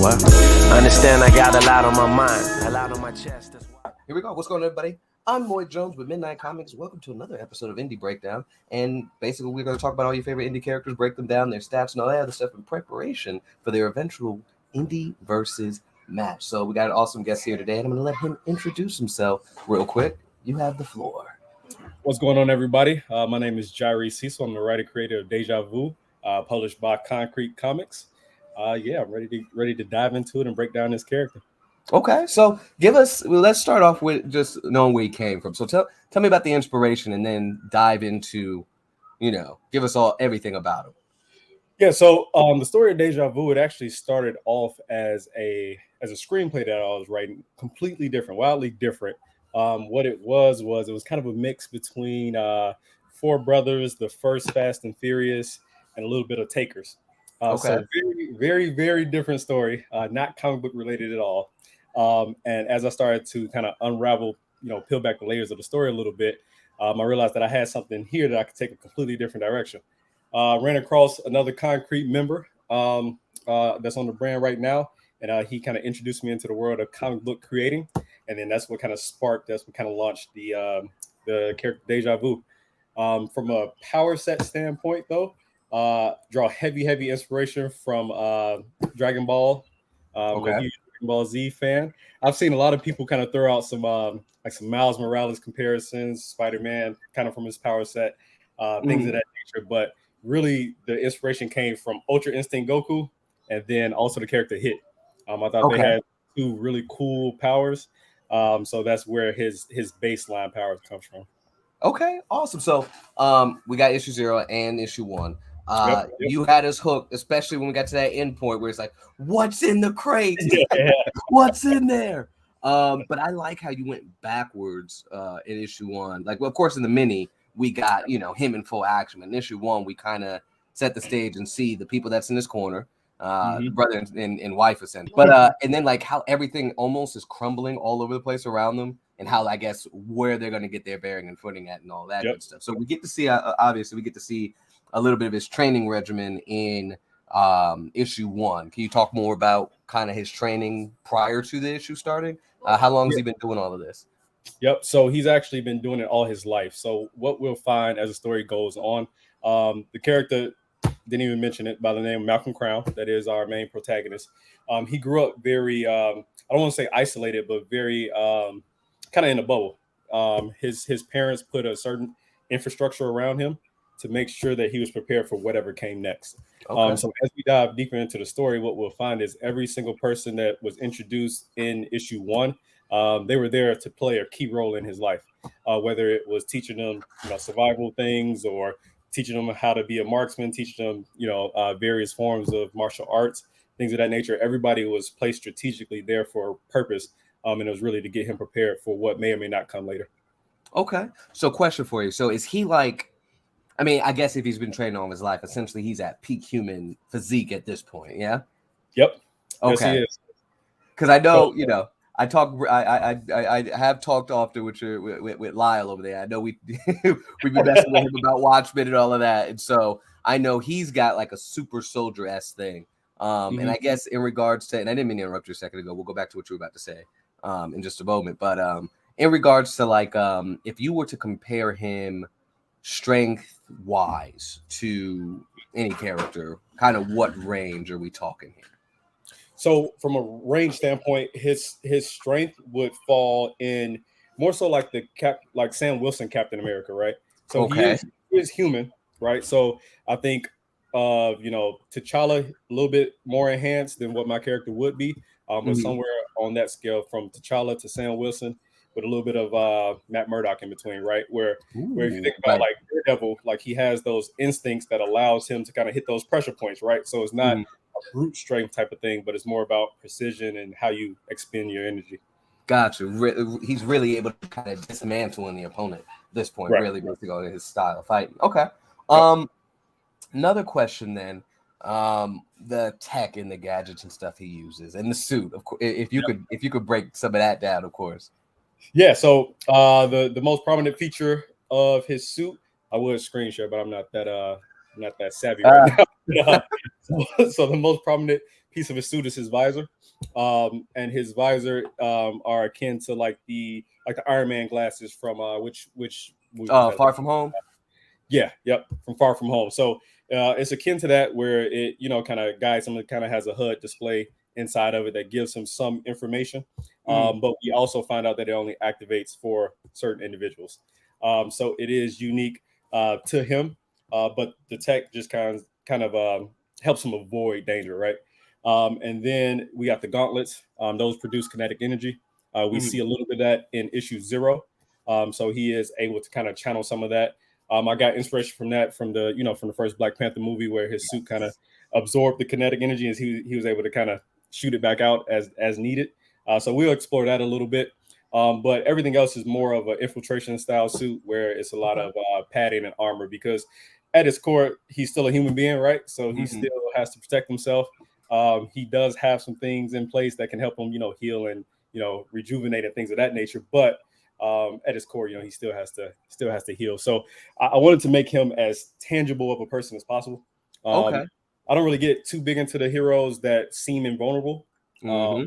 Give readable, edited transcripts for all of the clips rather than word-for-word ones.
What? I understand I got a lot on my mind, a lot on my chest. That's why. Here we go. What's going on, everybody? I'm Moy Jones with Midnight Comics. Welcome to another episode of Indie Breakdown. And basically, we're going to talk about all your favorite indie characters, break them down, their stats, and all that other stuff in preparation for their eventual indie versus match. So we got an awesome guest here today, and I'm going to let him introduce himself real quick. You have the floor. What's going on, everybody? My name is JiReh Cecil. I'm the writer-creator of Deja Vu, published by Konkret Comics. I'm ready to dive into it and break down this character. Okay, so let's start off with just knowing where he came from. So tell me about the inspiration, and then dive into, give us all everything about him. Yeah, so the story of Deja Vu, it actually started off as a screenplay that I was writing, completely different, wildly different. What it was kind of a mix between Four Brothers, the first Fast and Furious, and a little bit of Takers. Okay. So very, very, very different story, not comic book related at all. And as I started to kind of unravel, peel back the layers of the story a little bit, I realized that I had something here that I could take a completely different direction. Ran across another Konkret member that's on the brand right now, and he kind of introduced me into the world of comic book creating, and then that's what kind of launched the character Deja Vu. From a power set standpoint, though, draw heavy inspiration from Dragon Ball. Okay. A huge Dragon Ball Z fan. I've seen a lot of people kind of throw out some Miles Morales comparisons, Spider-Man, kind of from his power set, things of that nature. But really, the inspiration came from Ultra Instinct Goku, and then also the character Hit. I thought they had two really cool powers. So that's where his baseline powers comes from. Okay, awesome. So we got issue 0 and issue 1. Yep. You had us hooked, especially when we got to that end point where it's like, what's in the crate? Yeah. What's in there? But I like how you went backwards in issue 1. Like, well, of course, in the mini, we got, him in full action. In issue 1, we kind of set the stage and see the people that's in his corner, the brother and wife, essentially. But and then like how everything almost is crumbling all over the place around them, and how I guess where they're going to get their bearing and footing at and all that good stuff. So we get to see, obviously, a little bit of his training regimen in issue 1. Can you talk more about kind of his training prior to the issue starting? How long has he been doing all of this? Yep. So he's actually been doing it all his life. So what we'll find as the story goes on, the character, didn't even mention it, by the name of Malcolm Crown, that is our main protagonist. He grew up very, I don't want to say isolated, but very kind of in a bubble. His parents put a certain infrastructure around him to make sure that he was prepared for whatever came next. Okay. So as we dive deeper into the story, what we'll find is every single person that was introduced in issue 1, they were there to play a key role in his life, whether it was teaching them, survival things, or teaching them how to be a marksman, teaching them, various forms of martial arts, things of that nature. Everybody was placed strategically there for a purpose, and it was really to get him prepared for what may or may not come later. Okay. So question for you. So is he like, I mean, I guess if he's been training all his life, essentially he's at peak human physique at this point, yeah? Yep. Okay. Yes, he is. Because I know, I have talked often with Lyle over there. I know we've been messing with him about Watchmen and all of that. And so I know he's got like a super soldier-esque thing. And I guess in regards to, and I didn't mean to interrupt you a second ago. We'll go back to what you were about to say in just a moment. But in regards to like, if you were to compare him strength-wise to any character, kind of what range are we talking here? So from a range standpoint, his strength would fall in more so like like Sam Wilson Captain America, right? So he is human, right? So I think T'Challa a little bit more enhanced than what my character would be, but somewhere on that scale from T'Challa to Sam Wilson, with a little bit of Matt Murdock in between, right? Where if you think about like Daredevil, like he has those instincts that allows him to kind of hit those pressure points, right? So it's not a brute strength type of thing, but it's more about precision and how you expend your energy. Gotcha. He's really able to kind of dismantle the opponent at this point, really basically on his style of fighting. Okay. Another question then. The tech and the gadgets and stuff he uses, and the suit. Of course, if you could break some of that down, of course. Yeah. So the most prominent feature of his suit, I would screen share, but I'm not that savvy right now. So the most prominent piece of his suit is his visor. and his visor are akin to like the Iron Man glasses from which movie was that? Far From Home. Yeah, yep, from Far From Home. So it's akin to that, where it kind of guides him. It kind of has a HUD display inside of it that gives him some information. But we also find out that it only activates for certain individuals. So it is unique to him, but the tech just kind of helps him avoid danger, right? And then we got the gauntlets. Those produce kinetic energy. We see a little bit of that in issue 0. So he is able to kind of channel some of that. I got inspiration from that from the first Black Panther movie, where his suit kind of absorbed the kinetic energy, and he was able to kind of shoot it back out as needed. So we'll explore that a little bit. But everything else is more of an infiltration style suit, where it's a lot of padding and armor, because at his core, he's still a human being, right? So he still has to protect himself. He does have some things in place that can help him, heal and rejuvenate and things of that nature. But at his core, he still has to heal. So I wanted to make him as tangible of a person as possible. Okay. I don't really get too big into the heroes that seem invulnerable. No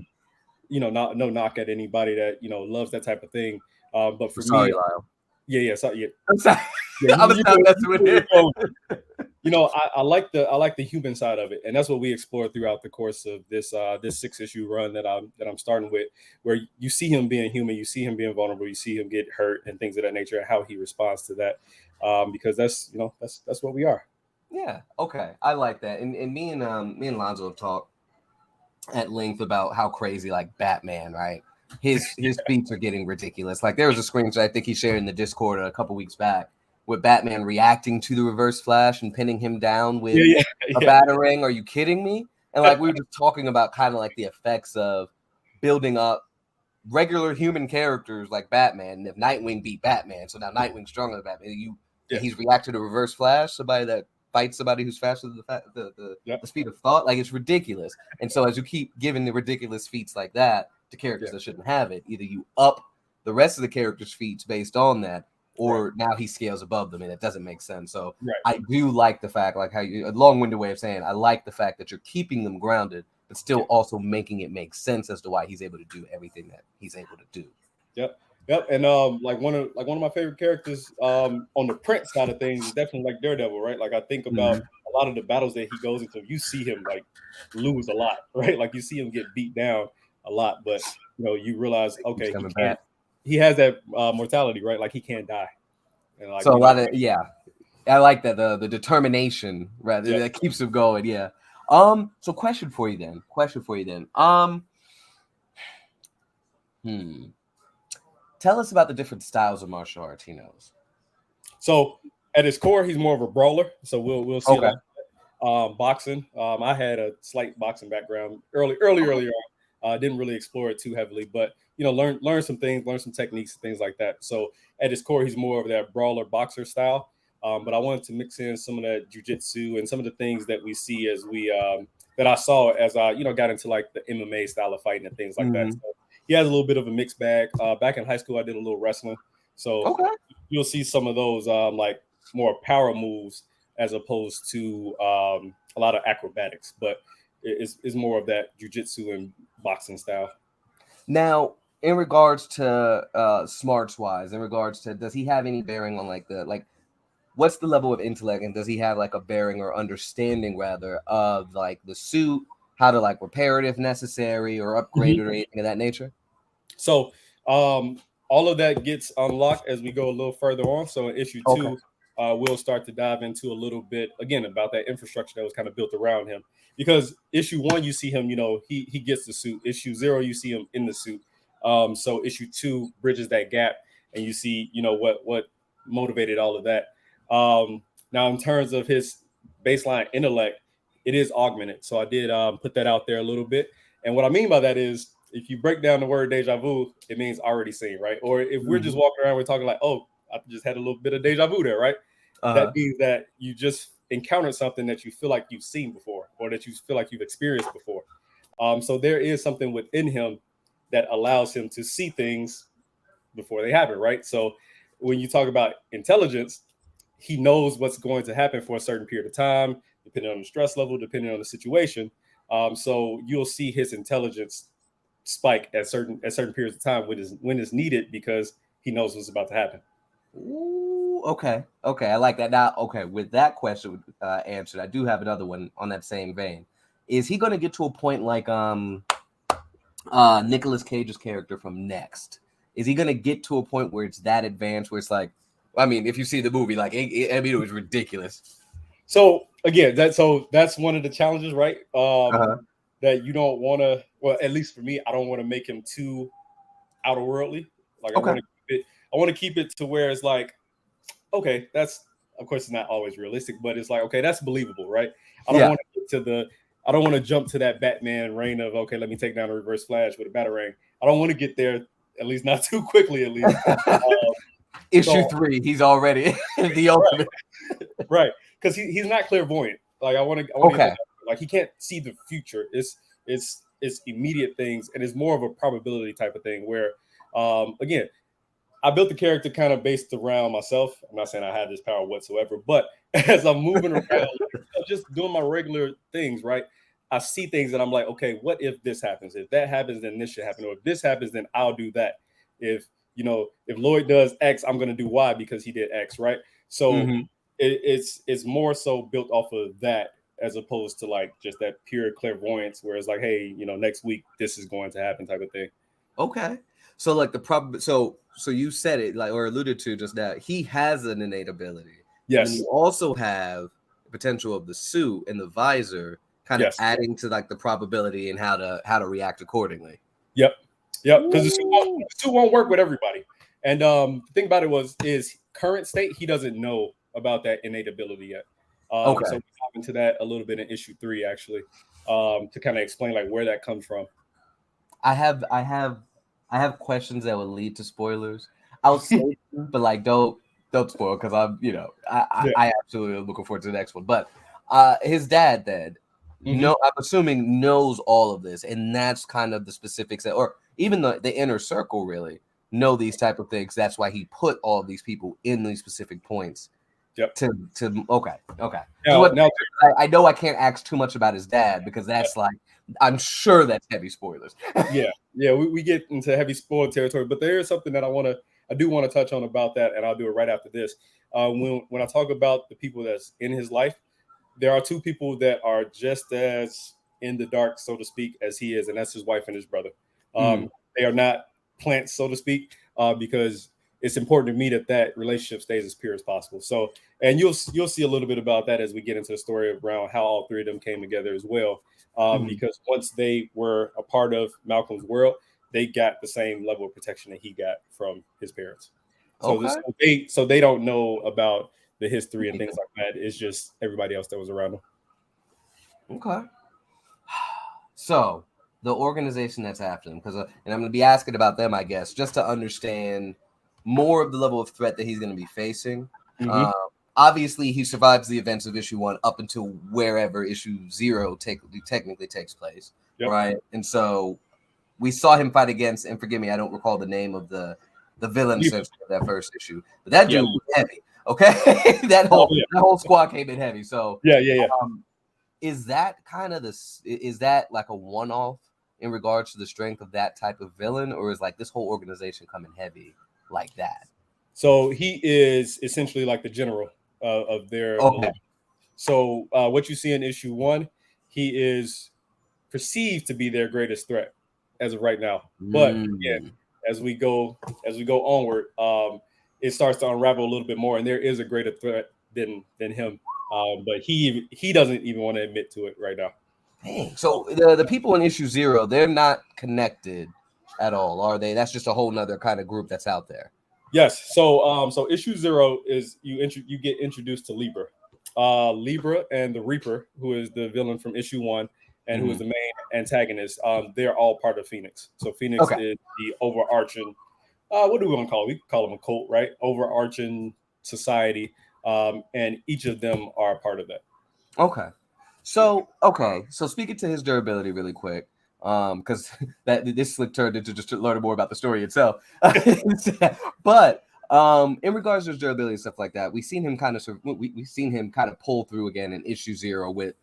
knock at anybody that loves that type of thing. But for me, Lyle. Yeah. I'm sorry. Yeah, I was not messing with it. I like the human side of it, and that's what we explored throughout the course of this 6-issue run that I'm starting with, where you see him being human, you see him being vulnerable, you see him get hurt and things of that nature, and how he responds to that, because that's what we are. Yeah. Okay. I like that. And me and Lonzo have talked at length about how crazy like Batman, right? His feats are getting ridiculous. Like there was a screenshot I think he shared in the Discord a couple weeks back with Batman reacting to the Reverse Flash and pinning him down with a batarang. Are you kidding me? And like we were just talking about kind of like the effects of building up regular human characters like Batman. And if Nightwing beat Batman, so now Nightwing's stronger than Batman. He's reacted to Reverse Flash, somebody that fights somebody who's faster than the speed of thought. Like it's ridiculous. And so as you keep giving the ridiculous feats like that to characters that shouldn't have it, either you up the rest of the characters' feats based on that, or now he scales above them, and it doesn't make sense. So I do like the fact, like how you, a long-winded way of saying, I like the fact that you're keeping them grounded, but still also making it make sense as to why he's able to do everything that he's able to do. Yep. And like one of my favorite characters on the print side of things is definitely like Daredevil, right? Like I think about a lot of the battles that he goes into, you see him like lose a lot, right? Like you see him get beat down a lot, but you realize, okay, he has that mortality, right? Like he can't die. And like, so a lot of I like that the determination rather that keeps him going. Yeah. So question for you then. Tell us about the different styles of martial arts he knows. So at his core, he's more of a brawler. So we'll see a lot. Boxing. I had a slight boxing background earlier on. Didn't really explore it too heavily, but learn some things, learn some techniques, things like that. So at his core, he's more of that brawler boxer style. But I wanted to mix in some of that jujitsu and some of the things that we see as we that I saw as I got into like the MMA style of fighting and things like that. So he has a little bit of a mixed bag. Back in high school, I did a little wrestling, so you'll see some of those like more power moves as opposed to a lot of acrobatics. But it's more of that jujitsu and boxing style. Now, in regards to smarts wise, does he have any bearing on what's the level of intellect, and does he have like a bearing or understanding rather of like the suit, how to like repair it if necessary or upgrade it or anything of that nature? So all of that gets unlocked as we go a little further on. So in issue 2, we'll start to dive into a little bit again about that infrastructure that was kind of built around him. Because issue 1, you see him, he gets the suit. Issue 0, you see him in the suit. So issue 2 bridges that gap, and you see, what motivated all of that. Now, in terms of his baseline intellect, it is augmented. So I did put that out there a little bit. And what I mean by that is, if you break down the word deja vu, it means already seen, right? Or if we're just walking around, we're talking like, oh, I just had a little bit of deja vu there, right? That means that you just encountered something that you feel like you've seen before, or that you feel like you've experienced before. So there is something within him that allows him to see things before they happen, right? So when you talk about intelligence, he knows what's going to happen for a certain period of time, depending on the stress level, depending on the situation. So you'll see his intelligence spike at certain periods of time when it's needed because he knows what's about to happen. Ooh, okay, I like that. Now, okay, with that question answered, I do have another one on that same vein. Is he going to get to a point like Nicolas Cage's character from Next? Is he going to get to a point where it's that advanced, where it's like, I mean, if you see the movie, like, I mean, it was ridiculous. So again, that's one of the challenges, right? That you don't want to. Well, at least for me, I don't want to make him too outer worldly. Like, Okay. I want to keep it to where it's like, okay, that's, of course, it's not always realistic, but it's like, okay, that's believable, right? I don't want to get to I don't want to jump to that Batman reign of, okay, let me take down a Reverse Flash with a Batarang. I don't want to get there, at least not too quickly, at least. Issue 3, he's already the ultimate. Right, because he's not clairvoyant. Like, I want to Okay. Like, he can't see the future. It's immediate things, and it's more of a probability type of thing where, again, I built the character kind of based around myself. I'm not saying I have this power whatsoever, but as I'm moving around, just doing my regular things, right? I see things and I'm like, okay, what if this happens? If that happens, then this should happen. Or if this happens, then I'll do that. If Lloyd does X, I'm going to do Y because he did X, right? So it's more so built off of that as opposed to like just that pure clairvoyance where it's like, hey, next week this is going to happen type of thing. Okay. So like so you said it, like, or alluded to just now, he has an innate ability. Yes. And you also have the potential of the suit and the visor kind of adding to like the probability and how to react accordingly. Yep. Because the suit won't work with everybody. And the thing about it is current state, he doesn't know about that innate ability yet. So we hop into that a little bit in issue 3, actually, to kind of explain like where that comes from. I have questions that would lead to spoilers. I'll say, but like don't spoil because I absolutely am looking forward to the next one. But his dad then, I'm assuming knows all of this, and that's kind of the specifics or even the inner circle really know these type of things. That's why he put all of these people in these specific points. Yep. Okay. Now, I know I can't ask too much about his dad because that's like, I'm sure that's heavy spoilers. yeah, we get into heavy spoiler territory, but there is something that I do want to touch on about that, and I'll do it right after this. When I talk about the people that's in his life, there are 2 people that are just as in the dark, so to speak, as he is, and that's his wife and his brother. They are not plants, so to speak, because it's important to me that relationship stays as pure as possible. So, and you'll see a little bit about that as we get into the story around how all 3 of them came together as well. Because once they were a part of Malcolm's world, they got the same level of protection that he got from his parents. So so they don't know about the history and things like that. It's just everybody else that was around them. Okay. So the organization that's after them, and I'm going to be asking about them, I guess, just to understand more of the level of threat that he's going to be facing. Obviously, he survives the events of issue 1 up until wherever issue 0 technically takes place, right? And so we saw him fight against, and forgive me, I don't recall the name of the villain of that first issue, but that dude was heavy. Okay, that whole squad came in heavy. So is that kind of is that like a one-off in regards to the strength of that type of villain, or is like this whole organization coming heavy like that? So he is essentially like the general of their. So what you see in issue 1, he is perceived to be their greatest threat as of right now. But again, as we go onward, it starts to unravel a little bit more, and there is a greater threat than him. But he doesn't even want to admit to it right now. Dang. So the people in issue 0, they're not connected at all, are they? That's just a whole nother kind of group that's out there. Yes. So issue 0 is you get introduced to Libra. Libra and the Reaper, who is the villain from issue 1 and who is the main antagonist. They're all part of Phoenix. So Phoenix is the overarching, what do we want to call it? We call them a cult, right? Overarching society. And each of them are a part of that. So speaking to his durability really quick, because this turned into just learning more about the story itself. But in regards to his durability and stuff like that, we've seen him kind of pull through again in issue 0 with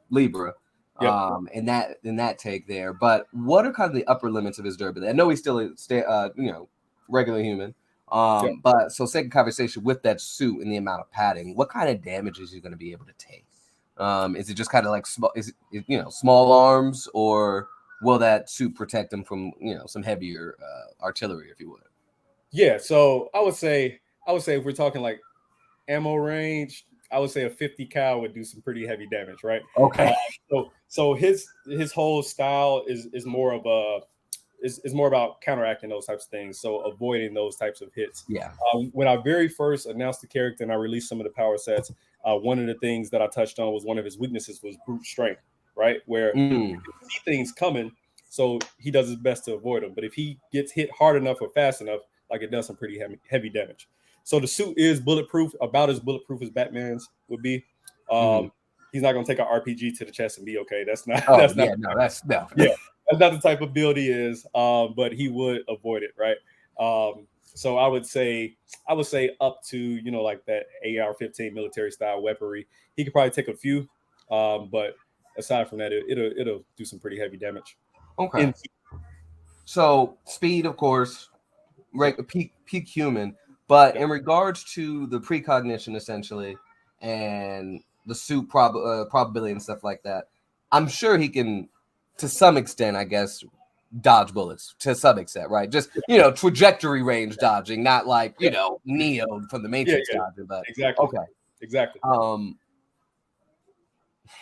Libra. In that take there. But what are kind of the upper limits of his durability? I know he's still regular human. But so second conversation with that suit and the amount of padding, what kind of damage is he going to be able to take? Is it just kind of like small arms, or will that suit protect him from some heavier artillery, if you would? Yeah, so I would say if we're talking like ammo range, I would say a 50 cal would do some pretty heavy damage, right? Okay. So his whole style is more of is more about counteracting those types of things, so avoiding those types of hits. Yeah. When I very first announced the character and I released some of the power sets, one of the things that I touched on was one of his weaknesses was brute strength, right? Where he see things coming, so he does his best to avoid them. But if he gets hit hard enough or fast enough, like it does some pretty heavy damage. So the suit is bulletproof, about as bulletproof as Batman's would be. He's not going to take an RPG to the chest and be okay. That's not. Oh, that's yeah, not. no, that's no. Yeah, that's not the type of build he is. But he would avoid it, right? So I would say up to like that AR-15 military style weaponry. He could probably take a few, but aside from that, it'll do some pretty heavy damage. Okay. So speed, of course, peak human. But in regards to the precognition, essentially, and the suit probability and stuff like that, I'm sure he can, to some extent, I guess, dodge bullets to some extent, right? Just trajectory range dodging, not like Neo from the Matrix dodging, but exactly.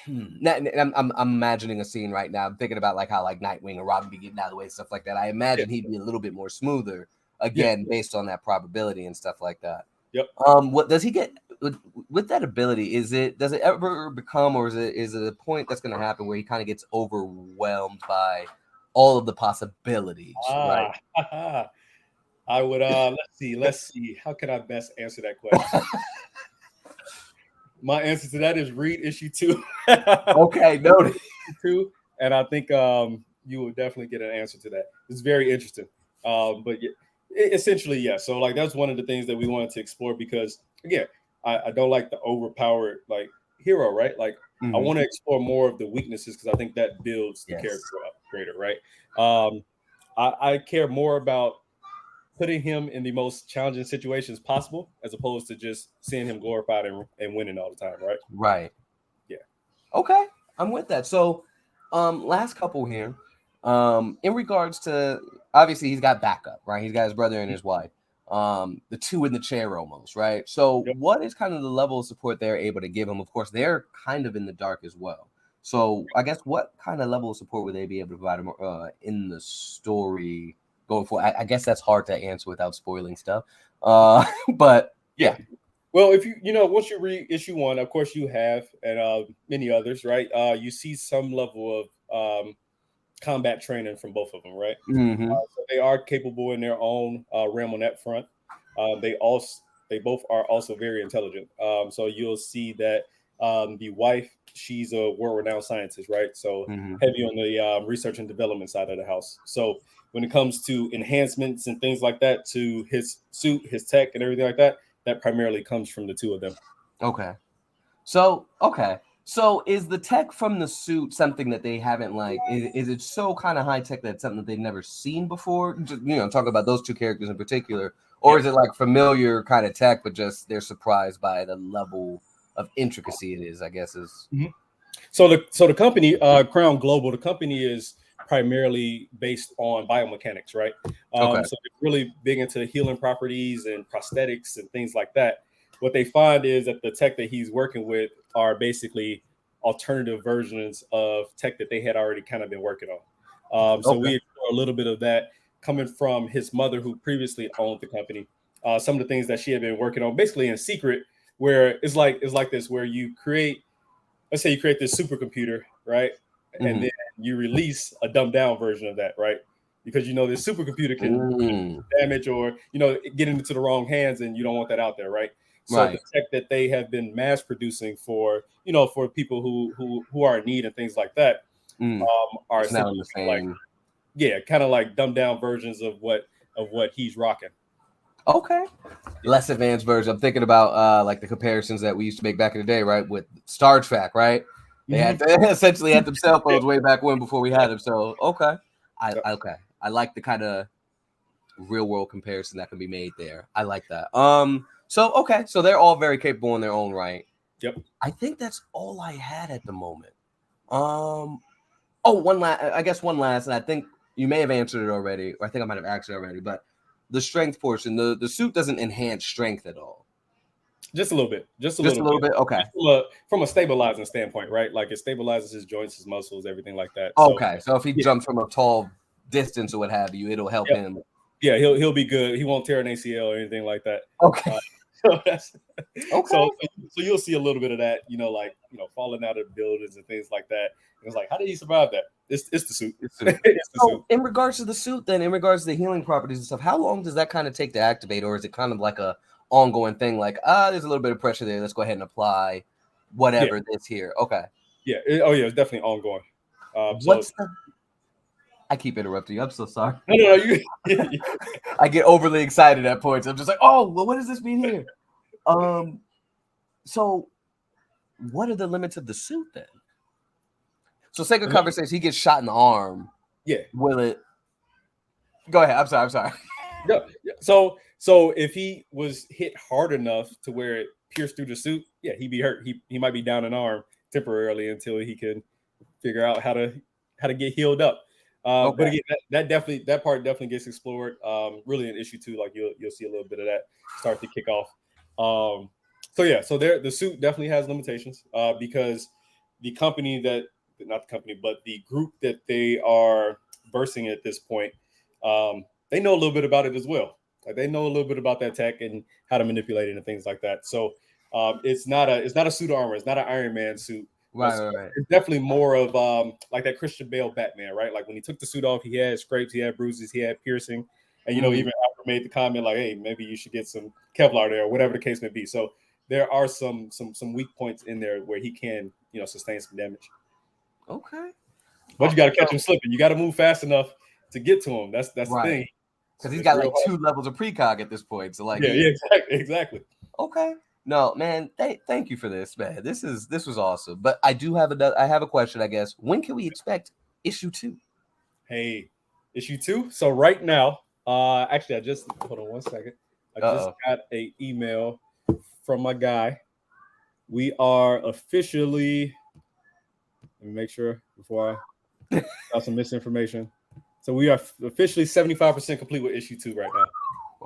Now, I'm imagining a scene right now. I'm thinking about like how like Nightwing or Robin be getting out of the way, stuff like that. I imagine he'd be a little bit more smoother. Again, based on that probability and stuff like that. Yep. What does he get with that ability? Does it ever become, or is it a point that's going to happen where he kind of gets overwhelmed by all of the possibilities? Right. I would let's see. How can I best answer that question? My answer to that is read issue 2. Okay, noted. 2, and I think you will definitely get an answer to that. It's very interesting. But yeah. Essentially, yeah. So like that's one of the things that we wanted to explore because again, I don't like the overpowered like hero, right? Like I want to explore more of the weaknesses because I think that builds the character up greater, right? I care more about putting him in the most challenging situations possible as opposed to just seeing him glorified and winning all the time, right? Right. Yeah. Okay, I'm with that. So, last couple here. In regards to obviously he's got backup, right? He's got his brother and his wife. The two in the chair almost, right? So what is kind of the level of support they're able to give him? Of course, they're kind of in the dark as well. So I guess what kind of level of support would they be able to provide him in the story going forward? I guess that's hard to answer without spoiling stuff. But yeah. Well, if you once you read issue 1, of course you have, and many others, right? You see some level of combat training from both of them, right? So they are capable in their own realm on that front. They both are also very intelligent. So you'll see that the wife, she's a world-renowned scientist, right? So heavy on the research and development side of the house. So when it comes to enhancements and things like that to his suit, his tech, and everything like that, that primarily comes from the two of them. Okay. So is the tech from the suit something that they haven't is it so kind of high tech that it's something that they've never seen before? Just, talking about those two characters in particular, or is it like familiar kind of tech, but just they're surprised by the level of intricacy it is, I guess is. So the company, Crown Global, the company is primarily based on biomechanics, right? So they're really big into the healing properties and prosthetics and things like that. What they find is that the tech that he's working with are basically alternative versions of tech that they had already kind of been working on. So we explore a little bit of that coming from his mother, who previously owned the company. Some of the things that she had been working on, basically in secret, where it's like this, where let's say you create this supercomputer, right? And then you release a dumbed down version of that, right? Because this supercomputer can damage or get into the wrong hands, and you don't want that out there, right? So the tech that they have been mass producing for people who are in need and things like that are essentially kind of like dumbed down versions of what he's rocking. Okay. Less advanced version. I'm thinking about like the comparisons that we used to make back in the day, right? With Star Trek, right? They had essentially had them cell phones way back when before we had them. So okay, I like the kind of real world comparison that can be made there. I like that. So they're all very capable in their own right. Yep. I think that's all I had at the moment. One last, and I think you may have answered it already, or I think I might have asked it already, but the strength portion, the suit doesn't enhance strength at all. Just a little bit. Just a little bit. Okay. From a stabilizing standpoint, right? Like it stabilizes his joints, his muscles, everything like that. Okay. So if he jumps from a tall distance or what have you, it'll help him. Yeah, he'll be good. He won't tear an ACL or anything like that. Okay. So that's okay. So you'll see a little bit of that, falling out of buildings and things like that. And it's like, how did he survive that? It's the suit. It's the suit. In regards to the suit, then, in regards to the healing properties and stuff, how long does that kind of take to activate, or is it kind of like a ongoing thing? Like, there's a little bit of pressure there. Let's go ahead and apply whatever this here. Okay. Yeah. It's definitely ongoing. I keep interrupting you. I'm so sorry. No, I get overly excited at points. I'm just like, oh, well, what does this mean here? So what are the limits of the suit then? So sake of conversation, he gets shot in the arm. Yeah. Will it? Go ahead. I'm sorry. Yeah. So if he was hit hard enough to where it pierced through the suit, he'd be hurt. He might be down an arm temporarily until he can figure out how to get healed up. But again, that part definitely gets explored. Really in issue 2, like you'll see a little bit of that start to kick off. So the suit definitely has limitations because the group that they are versing at this point, they know a little bit about it as well. Like they know a little bit about that tech and how to manipulate it and things like that. So it's not a suit of armor. It's not an Iron Man suit. Right. It's definitely more of like that Christian Bale Batman, right? Like when he took the suit off, he had scrapes, he had bruises, he had piercing, and even Alfred made the comment like, "Hey, maybe you should get some Kevlar there," or whatever the case may be. So there are some weak points in there where he can sustain some damage. Okay, but you got to catch him slipping. You got to move fast enough to get to him. That's the thing. Because he's got like 2 levels of precog at this point. So like, exactly. Okay. No, man, thank you for this, man. This was awesome. But I have a question, I guess. When can we expect issue 2? Hey, issue 2. So right now, actually, hold on one second. I just got an email from my guy. We are officially, let me make sure before I got some misinformation. So we are officially 75% complete with issue 2 right now.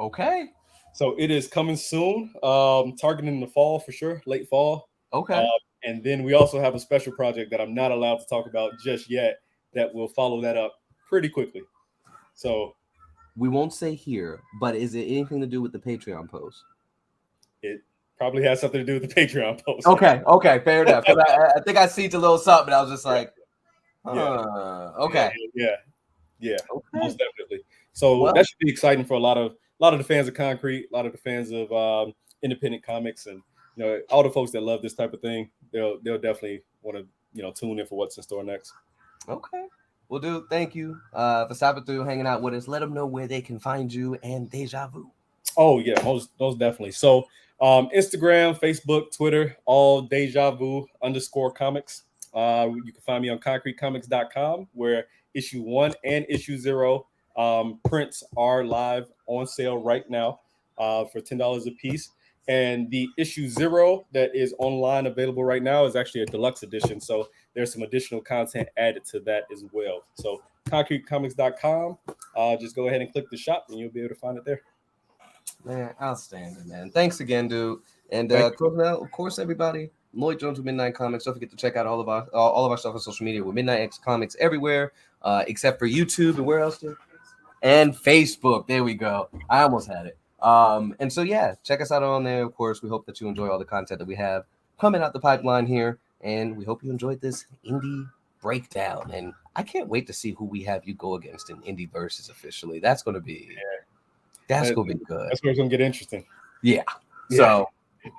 Okay. So it is coming soon, targeting the fall for sure, late fall. Okay. And then we also have a special project that I'm not allowed to talk about just yet that will follow that up pretty quickly. So we won't say here, but is it anything to do with the Patreon post? It probably has something to do with the Patreon post. Okay, fair enough. Because I think I seen a little something. I was just like, okay. Yeah, most definitely. So that should be exciting for a lot of the fans of Konkret, a lot of the fans of independent comics, and all the folks that love this type of thing. They'll definitely want to tune in for what's in store next. Okay. Well, dude, thank you for stopping through, hanging out with us. Let them know where they can find you and Deja Vu. Oh yeah, most definitely. So Instagram, Facebook, Twitter, all Deja Vu _comics. You can find me on KonkretComics.com, where issue 1 and issue 0 prints are live on sale right now for $10 a piece. And the issue 0 that is online available right now is actually a deluxe edition. So there's some additional content added to that as well. So KonkretComics.com, just go ahead and click the shop and you'll be able to find it there. Man, outstanding, man. Thanks again, dude. And of course, everybody, Lloyd Jones with Midnight Comics. Don't forget to check out all of our stuff on social media with midnightxcomics everywhere, except for YouTube. And where else, dude? And Facebook. There we go. I almost had it. And so, check us out on there. Of course, we hope that you enjoy all the content that we have coming out the pipeline here. And we hope you enjoyed this indie breakdown. And I can't wait to see who we have you go against in Indie Versus officially. That's going to be good. That's where it's going to get interesting. Yeah. So,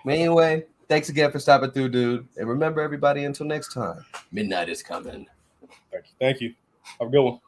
anyway, thanks again for stopping through, dude. And remember, everybody, until next time, midnight is coming. Thank you. Have a good one.